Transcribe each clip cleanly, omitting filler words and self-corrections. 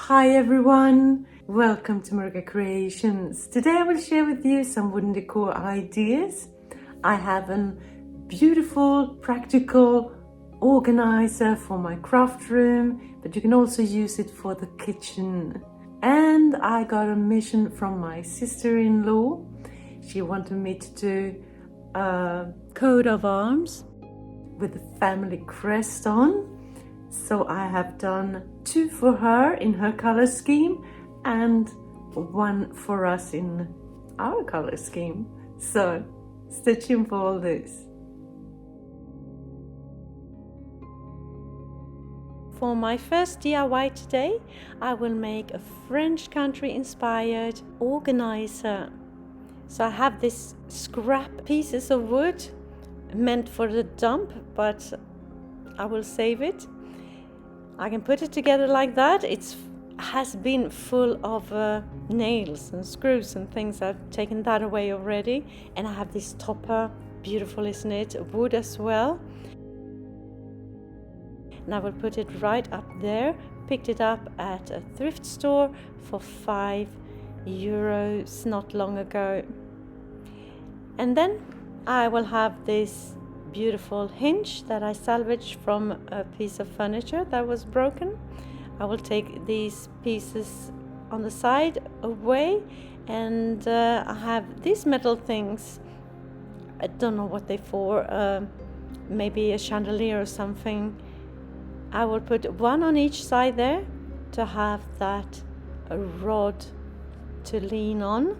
Hi everyone, welcome to Marika Creations. Today I will share with you some wooden decor ideas. I have a beautiful, practical organizer for my craft room, but you can also use it for the kitchen. And I got a mission from my sister-in-law. She wanted me to do a coat of arms with the family crest on. So I have done 2 for her in her color scheme and 1 for us in our color scheme. So stay tuned for all this. For my first DIY today, I will make a French country inspired organizer. So I have this scrap pieces of wood meant for the dump, but I will save it. I can put it together like that. It has been full of nails and screws and things. I've taken that away already. And I have this topper, beautiful isn't it, wood as well. And I will put it right up there. Picked it up at a thrift store for €5 not long ago. And then I will have this beautiful hinge that I salvaged from a piece of furniture that was broken. I will take these pieces on the side away, and I have these metal things. I don't know what they're for, maybe a chandelier or something. I will put 1 on each side there to have that rod to lean on.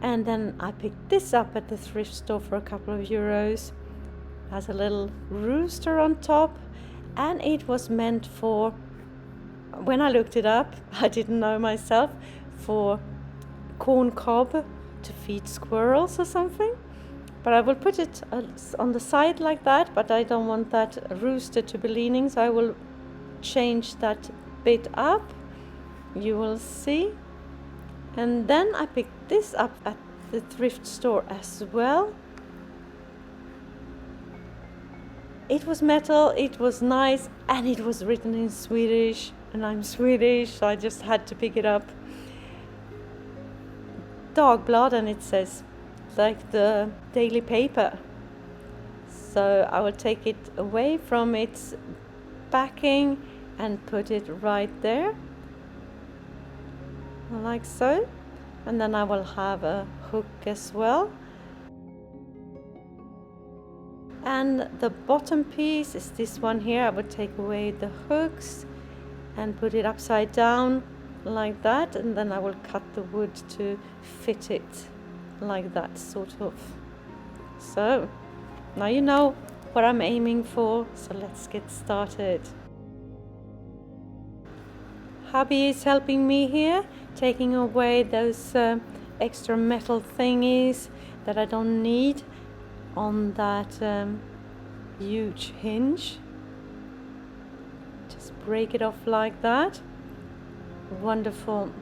And then I picked this up at the thrift store for a couple of euros. It has a little rooster on top, and it was meant for, when I looked it up, I didn't know myself, for corn cob to feed squirrels or something. But I will put it on the side like that, but I don't want that rooster to be leaning, so I will change that bit up. You will see. And then I picked this up at the thrift store as well. It was metal, it was nice, and it was written in Swedish, and I'm Swedish, so I just had to pick it up. Dagblad, and it says like the daily paper. So I will take it away from its backing and put it right there, like so. And then I will have a hook as well. And the bottom piece is this one here. I would take away the hooks and put it upside down like that, and then I will cut the wood to fit it like that, sort of. So now you know what I'm aiming for, so let's get started. Hubby is helping me here, taking away those extra metal thingies that I don't need on that huge hinge. Just break it off like that. Wonderful.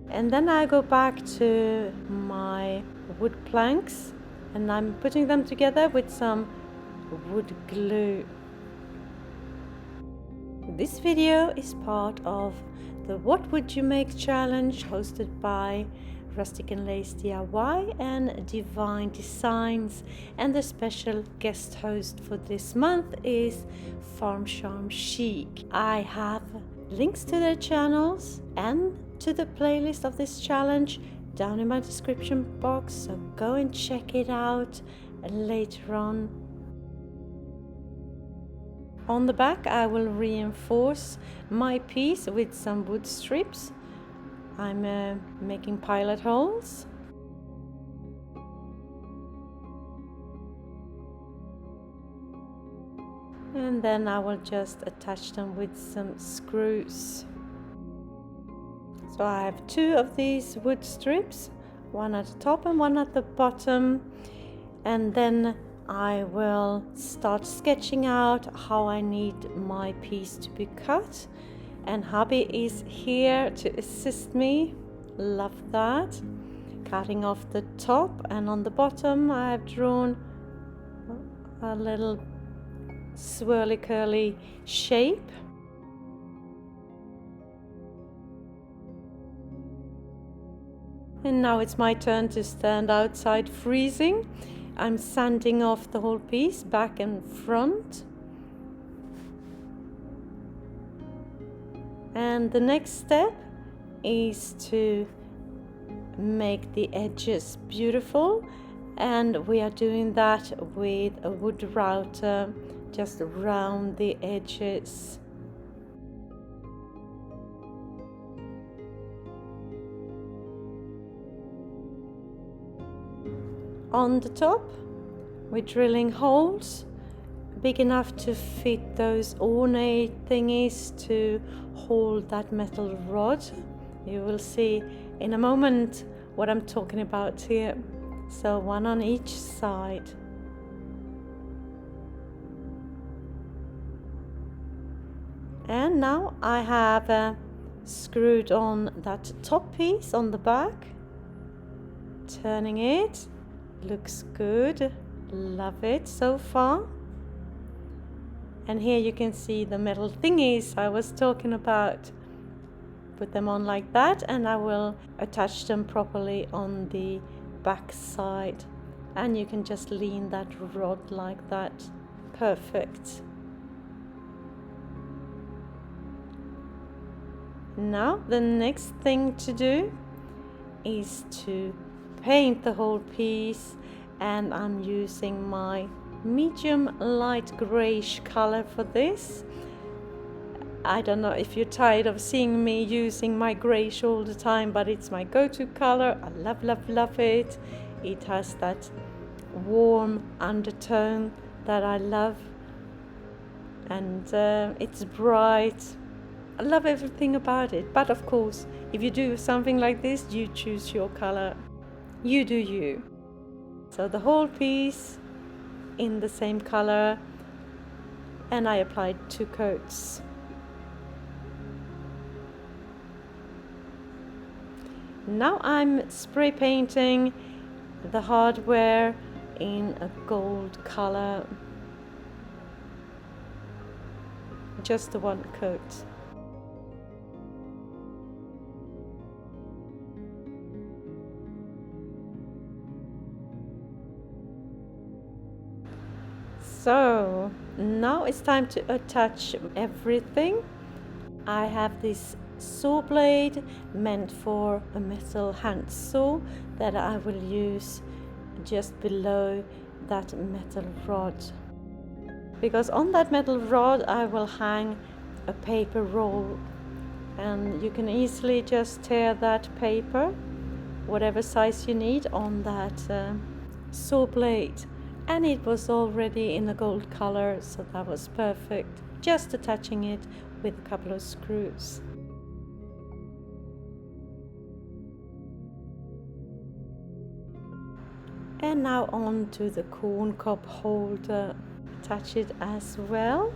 And then I go back to my wood planks, and I'm putting them together with some wood glue. This video is part of the What Would You Make challenge hosted by Rustic and Lace DIY and Divine Designs, and the special guest host for this month is Farmhouse Chic. I have links to their channels and to the playlist of this challenge down in my description box, so go and check it out later on. On the back I will reinforce my piece with some wood strips. I'm making pilot holes. And then I will just attach them with some screws. So I have 2 of these wood strips, 1 at the top and 1 at the bottom. And then I will start sketching out how I need my piece to be cut. And hubby is here to assist me. Love that. Cutting off the top, and on the bottom I have drawn a little swirly curly shape. And now it's my turn to stand outside freezing. I'm sanding off the whole piece, back and front. And the next step is to make the edges beautiful, and we are doing that with a wood router just around the edges. On the top, we're drilling holes big enough to fit those ornate thingies to hold that metal rod. You will see in a moment what I'm talking about here. So one on each side. And now I have screwed on that top piece on the back, turning it. Looks good, love it so far. And here you can see the metal thingies I was talking about. Put them on like that, and I will attach them properly on the back side. And you can just lean that rod like that. Perfect. Now the next thing to do is to paint the whole piece, and I'm using my medium light grayish color for this. I don't know if you're tired of seeing me using my grayish all the time, but it's my go-to color. I love, love, love it. It has that warm undertone that I love, and it's bright. I love everything about it. But of course, if you do something like this, you choose your color. You do you. So the whole piece in the same color, and I applied 2 coats. Now I'm spray painting the hardware in a gold color. Just the 1 coat. So now it's time to attach everything. I have this saw blade meant for a metal hand saw that I will use just below that metal rod, because on that metal rod I will hang a paper roll, and you can easily just tear that paper whatever size you need on that saw blade. And it was already in a gold color, so that was perfect. Just attaching it with a couple of screws. And now on to the corn cob holder. Attach it as well,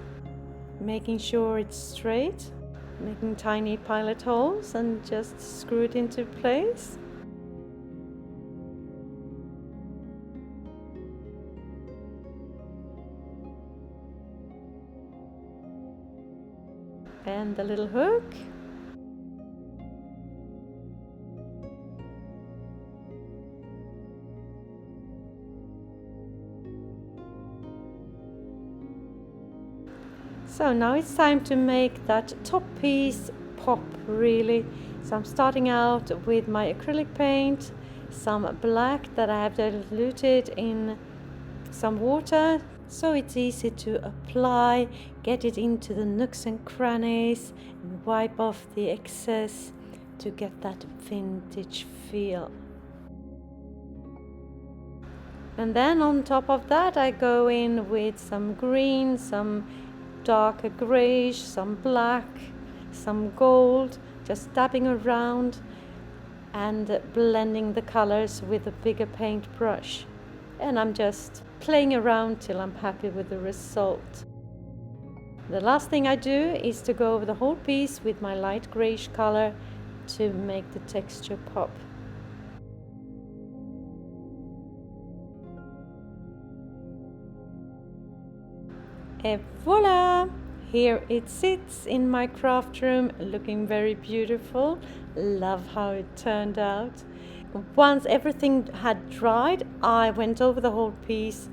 making sure it's straight, making tiny pilot holes and just screw it into place. And the little hook. So now it's time to make that top piece pop really. So I'm starting out with my acrylic paint, some black that I have diluted in some water, so it's easy to apply, get it into the nooks and crannies, and wipe off the excess to get that vintage feel. And then on top of that I go in with some green, some darker greyish, some black, some gold, just dabbing around and blending the colors with a bigger paintbrush. And I'm just playing around till I'm happy with the result. The last thing I do is to go over the whole piece with my light greyish color to make the texture pop. Et voila! Here it sits in my craft room, looking very beautiful. Love how it turned out. Once everything had dried, I went over the whole piece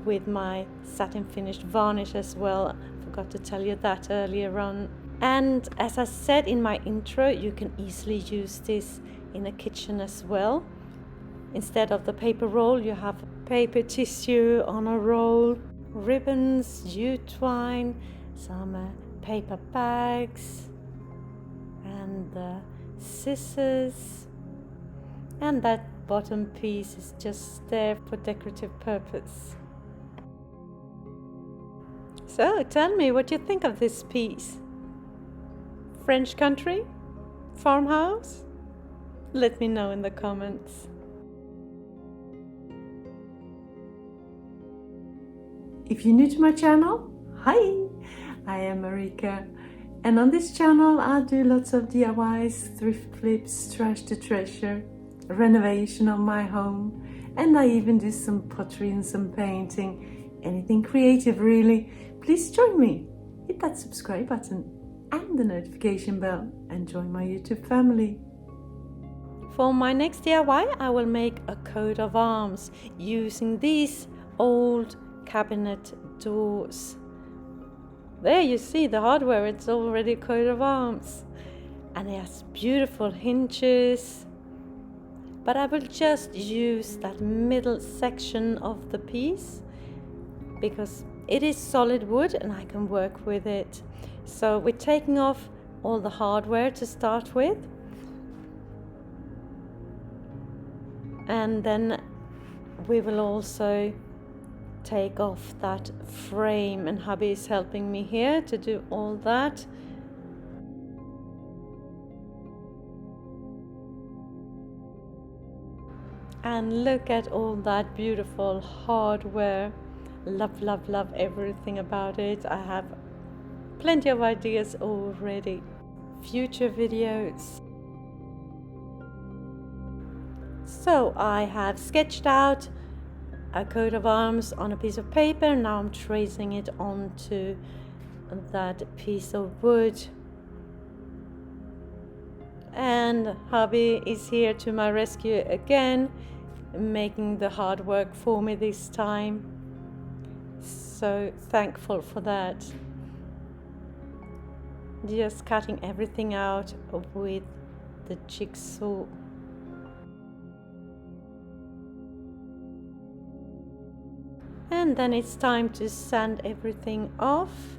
with my satin finished varnish as well. Forgot to tell you that earlier on. And as I said in my intro, you can easily use this in a kitchen as well. Instead of the paper roll, you have paper tissue on a roll, ribbons, jute twine, some paper bags, and scissors. And that bottom piece is just there for decorative purpose. So tell me what you think of this piece. French country? Farmhouse? Let me know in the comments. If you're new to my channel, hi! I am Marika, and on this channel I do lots of DIYs, thrift flips, trash to treasure, renovation of my home, and I even do some pottery and some painting, anything creative really. Please join me, hit that subscribe button and the notification bell and join my YouTube family. For my next DIY I will make a coat of arms using these old cabinet doors. There you see the hardware, it's already a coat of arms, and it has beautiful hinges, but I will just use that middle section of the piece because it is solid wood and I can work with it. So we're taking off all the hardware to start with, and then we will also take off that frame, and hubby is helping me here to do all that. And look at all that beautiful hardware. Love, love, love everything about it. I have plenty of ideas already. Future videos. So I have sketched out a coat of arms on a piece of paper. Now I'm tracing it onto that piece of wood, and hubby is here to my rescue again, making the hard work for me this time. So thankful for that. Just cutting everything out with the jigsaw. And then it's time to sand everything off.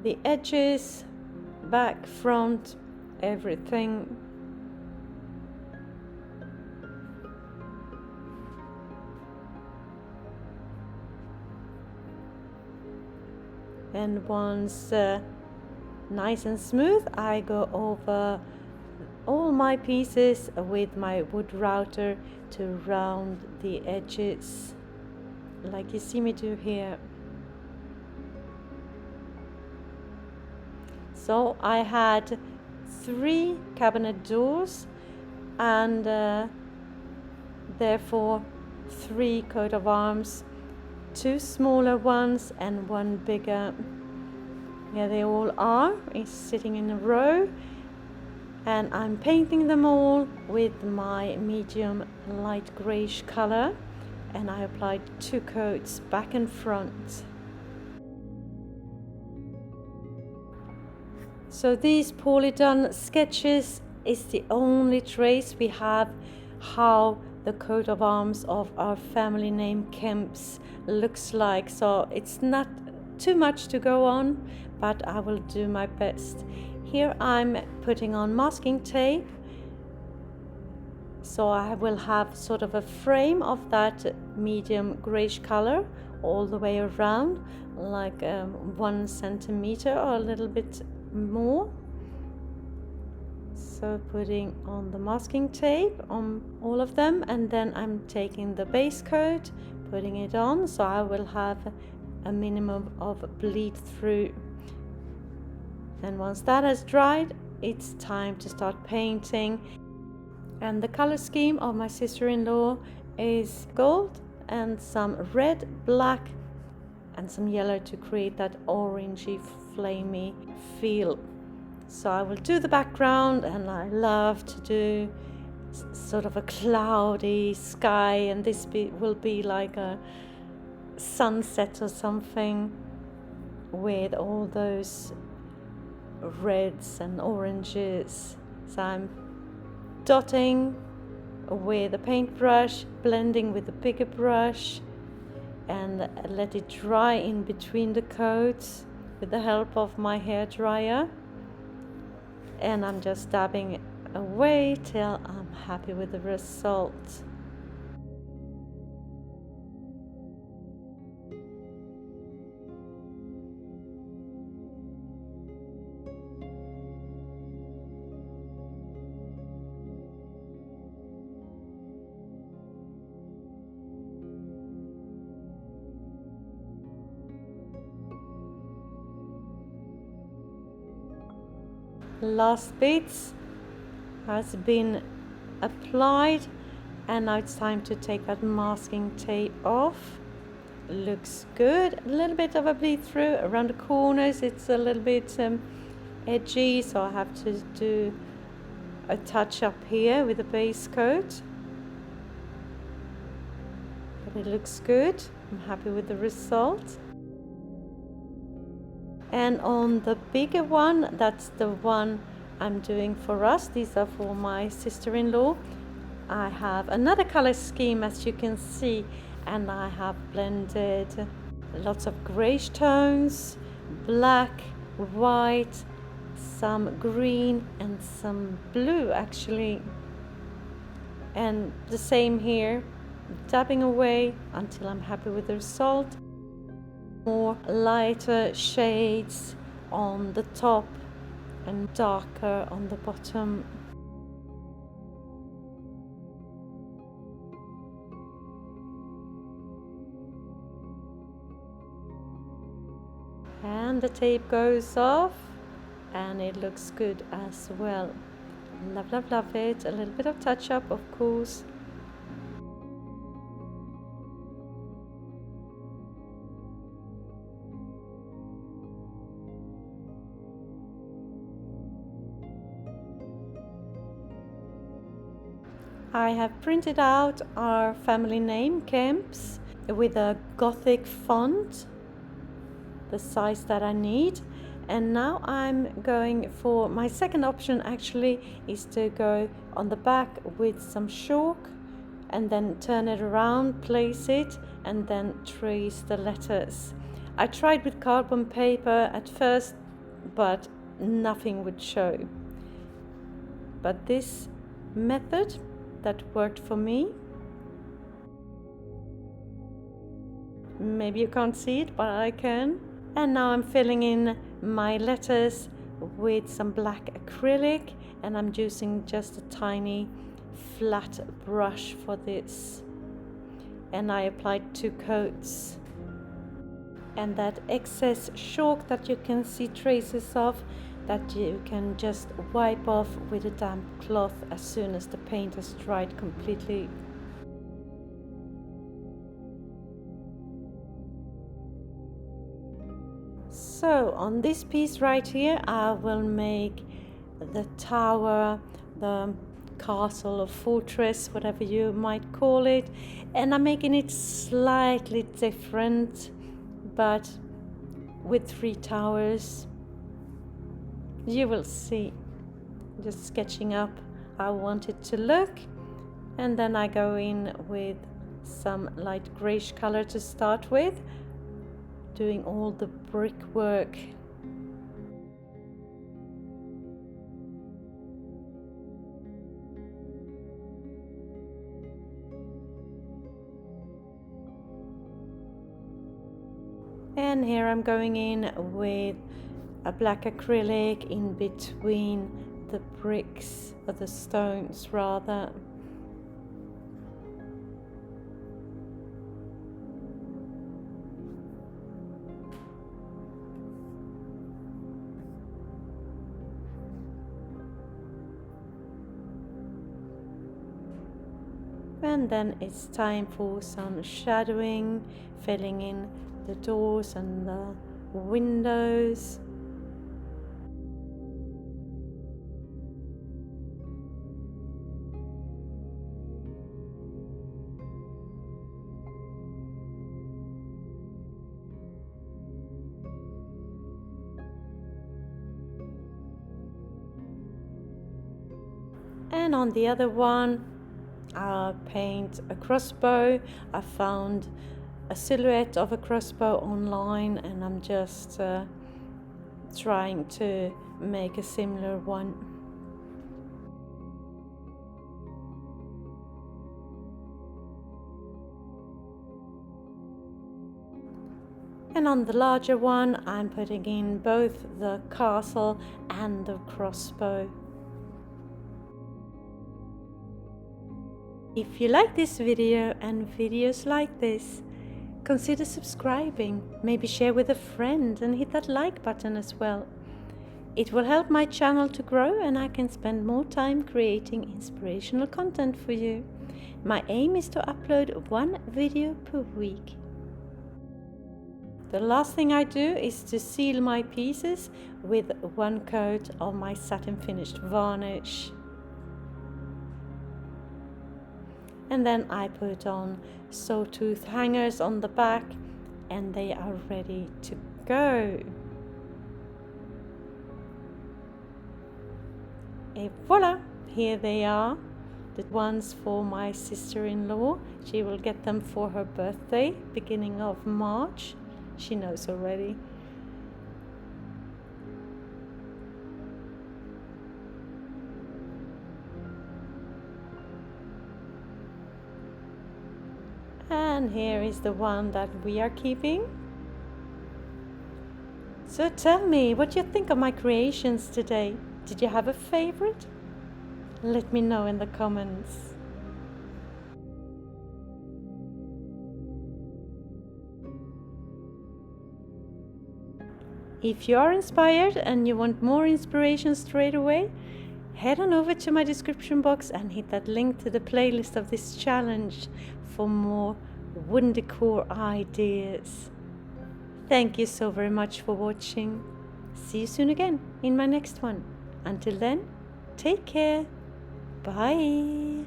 The edges, back, front, everything. And once nice and smooth, I go over all my pieces with my wood router to round the edges, like you see me do here. So I had 3 cabinet doors and therefore 3 coat of arms, 2 smaller ones and 1 bigger. Yeah, they all are. It's sitting in a row, and I'm painting them all with my medium light greyish color, and I applied 2 coats back and front. So these poorly done sketches is the only trace we have how the coat of arms of our family name Kemps looks like. So it's not too much to go on, but I will do my best. Here I'm putting on masking tape, so I will have sort of a frame of that medium greyish color all the way around, like 1 centimeter or a little bit more. So putting on the masking tape on all of them, and then I'm taking the base coat, putting it on, so I will have a minimum of bleed through. And once that has dried, it's time to start painting. And the color scheme of my sister-in-law is gold and some red, black and some yellow to create that orangey, flamey feel. So I will do the background, and I love to do sort of a cloudy sky, and this will be like a sunset or something with all those reds and oranges. So I'm dotting with a paintbrush, blending with a bigger brush, and let it dry in between the coats with the help of my hair dryer. And I'm just dabbing away till I'm happy with the result. Last bits has been applied, and now it's time to take that masking tape off. Looks good. A little bit of a bleed through around the corners. It's a little bit edgy, so I have to do a touch up here with the base coat. But it looks good. I'm happy with the result. And on the bigger one, that's the one I'm doing for us. These are for my sister-in-law. I have another color scheme, as you can see, and I have blended lots of grayish tones, black, white, some green and some blue actually. And the same here, dabbing away until I'm happy with the result. More lighter shades on the top and darker on the bottom. And the tape goes off, and it looks good as well. Love, love, love it. A little bit of touch up, of course. I have printed out our family name, Kemps, with a Gothic font, the size that I need. And now I'm going for my second option, actually, is to go on the back with some chalk and then turn it around, place it, and then trace the letters. I tried with carbon paper at first, but nothing would show. But this method that worked for me. Maybe you can't see it, but I can. And now I'm filling in my letters with some black acrylic, and I'm using just a tiny flat brush for this. And I applied 2 coats. And that excess chalk that you can see traces of, that you can just wipe off with a damp cloth as soon as the paint has dried completely. So on this piece right here, I will make the tower, the castle or fortress, whatever you might call it, and I'm making it slightly different, but with 3 towers. You will see. Just sketching up how I want it to look, and then I go in with some light greyish color to start with, doing all the brickwork. And here I'm going in with a black acrylic in between the bricks, or the stones rather. And then it's time for some shadowing, filling in the doors and the windows. And on the other one, I'll paint a crossbow. I found a silhouette of a crossbow online, and I'm just trying to make a similar one. And on the larger one, I'm putting in both the castle and the crossbow. If you like this video and videos like this, consider subscribing, maybe share with a friend and hit that like button as well. It will help my channel to grow and I can spend more time creating inspirational content for you. My aim is to upload one video per week. The last thing I do is to seal my pieces with one coat of my satin finished varnish. And then I put on sawtooth hangers on the back and they are ready to go. Et voila, here they are, the ones for my sister-in-law. She will get them for her birthday, beginning of March. She knows already. And here is the one that we are keeping. So tell me what you think of my creations today. Did you have a favorite? Let me know in the comments. If you are inspired and you want more inspiration straight away, head on over to my description box and hit that link to the playlist of this challenge for more wooden decor ideas. Thank you so very much for watching. See you soon again in my next one. Until then, take care. Bye.